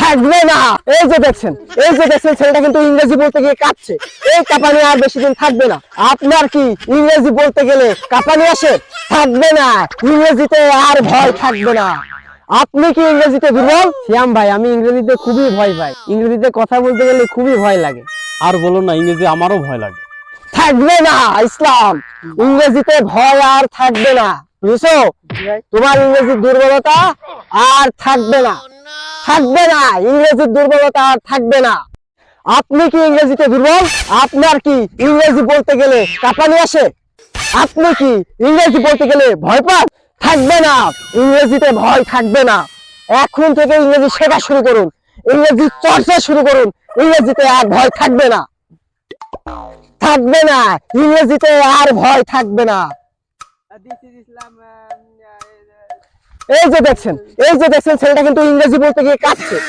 থাকবে না। এই যে দেখছেন ছেলেটা কিন্তু ইংরেজি বলতে গিয়ে কাঁপছে। এই কাঁপানি আর বেশি দিন থাকবে না। আপনার কি ইংরেজি বলতে গেলে কাঁপানি আসে? থাকবে না। ইংরেজিতে আর ভয় থাকবে না। আপনি কি ইংরেজিতে দুর্বল? শ্যাম ভাই, আমি ইংরেজিতে খুবই ভয় পাই। ইংরেজিতে কথা বলতে গেলে খুবই ভয় লাগে। আর বলো না, ইংরেজি আমারও ভয় লাগে। থাকবে না ইসলাম, ইংরেজিতে ভয় আর থাকবে না। বুঝছো? তোমার ইংরেজির দুর্বলতা আর থাকবে না। থাকবে না, ইংরেজির দুর্বলতা আর থাকবে না। আপনি কি ইংরেজিতে দুর্বল? আপনার কি ইংরেজি বলতে গেলে কাঁপানি আসে? আপনি কি ইংরেজি বলতে গেলে ভয় পান? থাকবে না, ইংরেজিতে ভয় থাকবে না। এখন থেকে ইংরেজি শেখা শুরু করুন, ইংরেজি চর্চা শুরু করুন। ইংরেজিতে আর ভয় থাকবে না। থাকবে না, ইংরেজিতে আর ভয় থাকবে না। এই যে দেখছেন ছেলেটা কিন্তু ইংরেজি বলতে গিয়ে কাঁপছে।